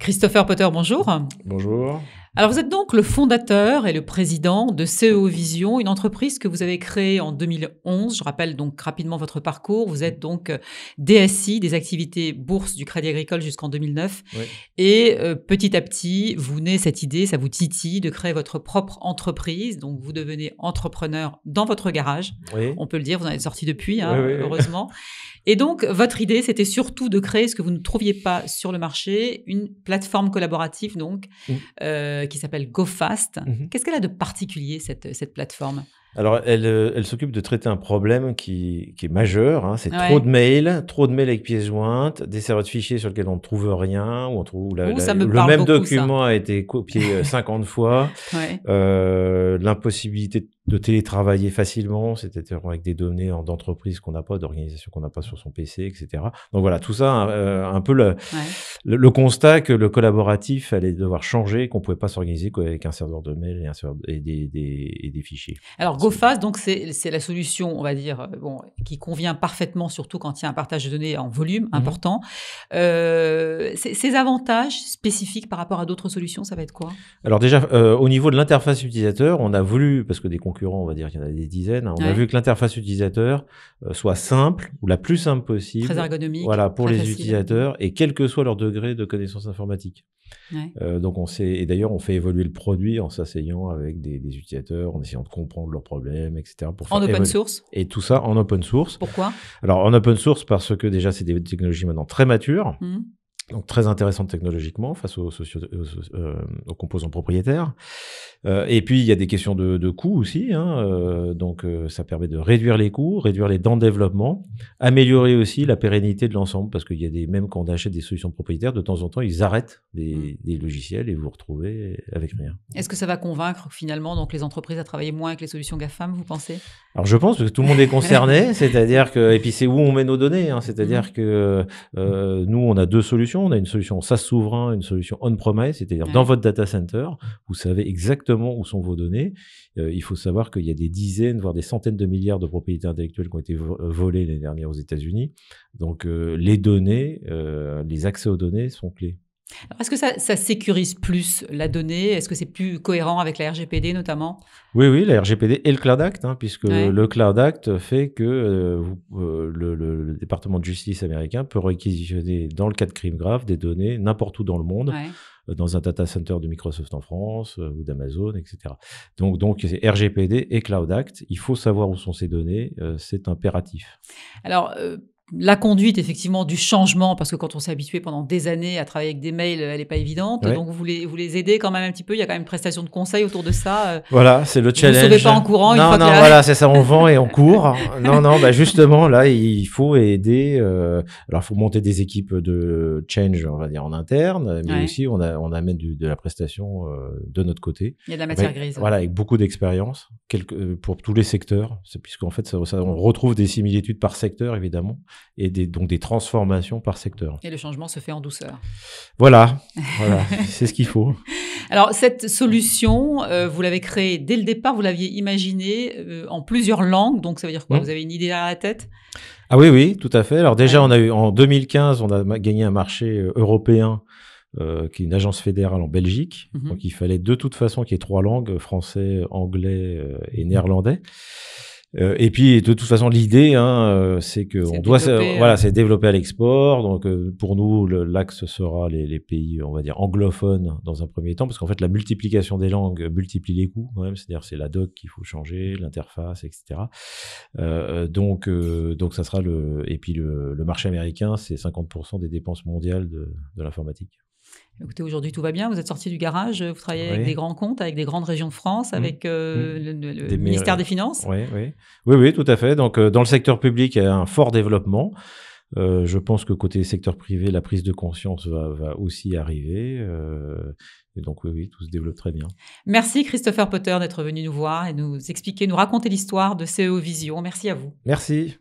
Christopher Potter, bonjour. Bonjour. Alors, vous êtes donc le fondateur et le président de CEO Vision, une entreprise que vous avez créée en 2011. Je rappelle donc rapidement votre parcours. Vous êtes donc DSI des activités bourse du Crédit Agricole jusqu'en 2009. Oui. Et petit à petit, vous naît cette idée, ça vous titille de créer votre propre entreprise. Donc, vous devenez entrepreneur dans votre garage. Oui. On peut le dire, vous en êtes sorti depuis, Oui. heureusement. Et donc, votre idée, c'était surtout de créer ce que vous ne trouviez pas sur le marché, une plateforme collaborative donc, qui s'appelle GoFast. Qu'est-ce qu'elle a de particulier, cette plateforme ? Alors, elle s'occupe de traiter un problème qui est majeur. Hein. C'est Ouais. trop de mails avec pièces jointes, des serveurs de fichiers sur lesquels on ne trouve rien, où on trouve Ça me le parle même beaucoup, document a été copié 50 fois. Ouais. L'impossibilité de télétravailler facilement, c'est-à-dire avec des données d'entreprise qu'on n'a pas, d'organisation qu'on n'a pas sur son PC, etc. Donc voilà, tout ça, un peu le constat que le collaboratif allait devoir changer, qu'on ne pouvait pas s'organiser qu'avec un serveur de mail et des fichiers. Alors GoFast, donc c'est la solution, on va dire, qui convient parfaitement, surtout quand il y a un partage de données en volume important. Ces avantages spécifiques par rapport à d'autres solutions, ça va être quoi ? Alors déjà, au niveau de l'interface utilisateur, on a voulu, parce que des concurrents, on va dire qu'il y en a des dizaines, on a vu que l'interface utilisateur soit simple, ou la plus simple possible. Très ergonomique. Voilà, pour les facile. utilisateurs, et quel que soit leur degré de connaissance informatique. Ouais. Donc et d'ailleurs, on fait évoluer le produit en s'asseyant avec des utilisateurs, en essayant de comprendre leurs problèmes, etc. En open source ? Et tout ça en open source. Pourquoi ? Alors, en open source, parce que déjà, c'est des technologies maintenant très matures. Donc très intéressante technologiquement face aux composants propriétaires. Et puis il y a des questions de coûts aussi. Donc ça permet de réduire les coûts, réduire les temps de développement, améliorer aussi la pérennité de l'ensemble, parce qu'il y a même quand on achète des solutions propriétaires, de temps en temps ils arrêtent des logiciels et vous vous retrouvez avec rien. Est-ce que ça va convaincre finalement donc les entreprises à travailler moins avec les solutions GAFAM, vous pensez ? Alors je pense que tout le monde est concerné, c'est-à-dire que, et puis c'est où on met nos données, c'est-à-dire que nous on a deux solutions. On a une solution SaaS souverain, une solution on-premise, c'est-à-dire dans votre data center, vous savez exactement où sont vos données. Il faut savoir qu'il y a des dizaines, voire des centaines de milliards de propriétés intellectuelles qui ont été volées l'année dernière aux États-Unis. Donc les données, les accès aux données sont clés. Alors, est-ce que ça sécurise plus la donnée ? Est-ce que c'est plus cohérent avec la RGPD notamment ? Oui, la RGPD et le Cloud Act, puisque le Cloud Act fait que le département de justice américain peut réquisitionner, dans le cas de crimes graves, des données n'importe où dans le monde, dans un data center de Microsoft en France ou d'Amazon, etc. Donc c'est RGPD et Cloud Act. Il faut savoir où sont ces données, c'est impératif. Alors, la conduite, effectivement, du changement, parce que quand on s'est habitué pendant des années à travailler avec des mails, elle n'est pas évidente. Donc, vous les aidez quand même un petit peu. Il y a quand même une prestation de conseil autour de ça. Voilà, c'est le challenge. Vous ne sauvez pas en courant. Voilà, c'est ça, on vend et on court. Justement, là, il faut aider. Alors, il faut monter des équipes de change, on va dire, en interne, mais aussi, on amène de la prestation de notre côté. Il y a de la matière grise. Voilà, avec beaucoup d'expérience pour tous les secteurs, puisqu'en fait, on retrouve des similitudes par secteur, évidemment. Et donc des transformations par secteur. Et le changement se fait en douceur. Voilà, c'est ce qu'il faut. Alors, cette solution, vous l'avez créée dès le départ, vous l'aviez imaginée en plusieurs langues, donc ça veut dire quoi ? Vous avez une idée à la tête ? Ah oui, tout à fait. Alors déjà, on a eu en 2015, on a gagné un marché européen qui est une agence fédérale en Belgique. Donc il fallait de toute façon qu'il y ait 3 langues, français, anglais et néerlandais. Et puis de toute façon l'idée c'est que c'est développer à l'export. Donc pour nous l'axe sera les pays, on va dire, anglophones dans un premier temps, parce qu'en fait la multiplication des langues multiplie les coûts quand même, c'est-à-dire c'est la doc qu'il faut changer, l'interface, etc. Donc ça sera et puis le marché américain, c'est 50% des dépenses mondiales de l'informatique. Écoutez, aujourd'hui, tout va bien. Vous êtes sorti du garage. Vous travaillez avec des grands comptes, avec des grandes régions de France, avec le ministère des Finances. Oui, tout à fait. Donc, dans le secteur public, il y a un fort développement. Je pense que côté secteur privé, la prise de conscience va aussi arriver. Et donc, oui, tout se développe très bien. Merci, Christopher Potter, d'être venu nous voir et nous expliquer, nous raconter l'histoire de CEO Vision. Merci à vous. Merci.